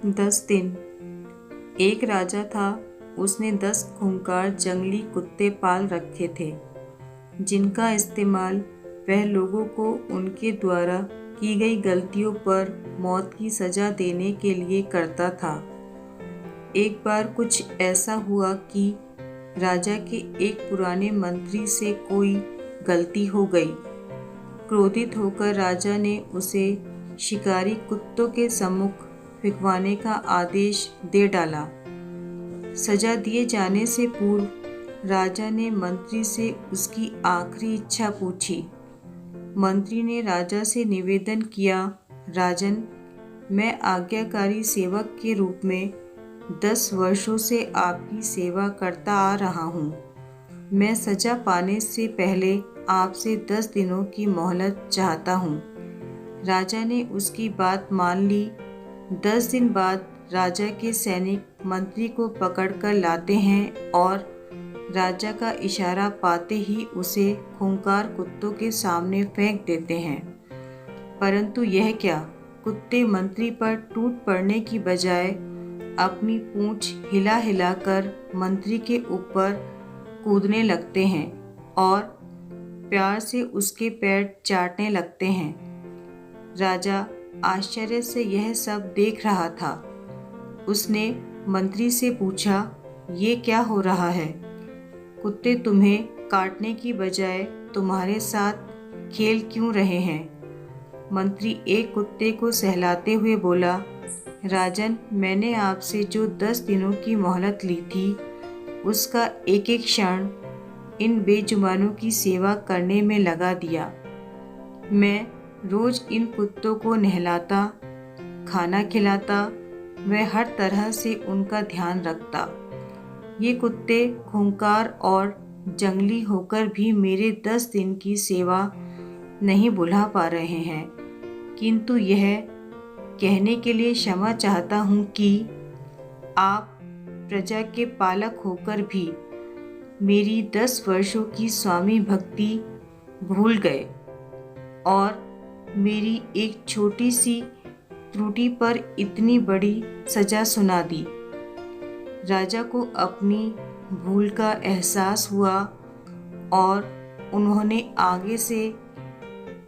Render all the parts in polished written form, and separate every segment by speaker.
Speaker 1: 10 दिन। एक राजा था। उसने 10 खूंखार जंगली कुत्ते पाल रखे थे, जिनका इस्तेमाल वह लोगों को उनके द्वारा की गई गलतियों पर मौत की सज़ा देने के लिए करता था। एक बार कुछ ऐसा हुआ कि राजा के एक पुराने मंत्री से कोई गलती हो गई। क्रोधित होकर राजा ने उसे शिकारी कुत्तों के सम्मुख फेंकवाने का आदेश दे डाला। सजा दिए जाने से पूर्व राजा ने मंत्री से उसकी आखिरी इच्छा पूछी। मंत्री ने राजा से निवेदन किया, राजन, मैं आज्ञाकारी सेवक के रूप में 10 वर्षों से आपकी सेवा करता आ रहा हूँ। मैं सजा पाने से पहले आपसे 10 दिनों की मोहलत चाहता हूँ। राजा ने उसकी बात मान ली। 10 दिन बाद राजा के सैनिक मंत्री को पकड़कर लाते हैं और राजा का इशारा पाते ही उसे खूंखार कुत्तों के सामने फेंक देते हैं। परंतु यह क्या, कुत्ते मंत्री पर टूट पड़ने की बजाय अपनी पूंछ हिला हिलाकर मंत्री के ऊपर कूदने लगते हैं और प्यार से उसके पैर चाटने लगते हैं। राजा आश्चर्य से यह सब देख रहा था। उसने मंत्री से पूछा, ये क्या हो रहा है? कुत्ते तुम्हें काटने की बजाय तुम्हारे साथ खेल क्यों रहे हैं? मंत्री एक कुत्ते को सहलाते हुए बोला, राजन, मैंने आपसे जो 10 दिनों की मोहलत ली थी, उसका एक एक क्षण इन बेजुबानों की सेवा करने में लगा दिया। मैं रोज इन कुत्तों को नहलाता, खाना खिलाता, मैं हर तरह से उनका ध्यान रखता। ये कुत्ते खूंखार और जंगली होकर भी मेरे 10 दिन की सेवा नहीं भुला पा रहे हैं, किंतु यह कहने के लिए क्षमा चाहता हूँ कि आप प्रजा के पालक होकर भी मेरी 10 वर्षों की स्वामी भक्ति भूल गए और मेरी एक छोटी सी त्रुटि पर इतनी बड़ी सजा सुना दी। राजा को अपनी भूल का एहसास हुआ और उन्होंने आगे से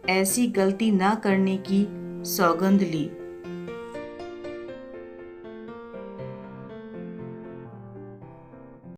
Speaker 1: ऐसी गलती ना करने की सौगंध ली।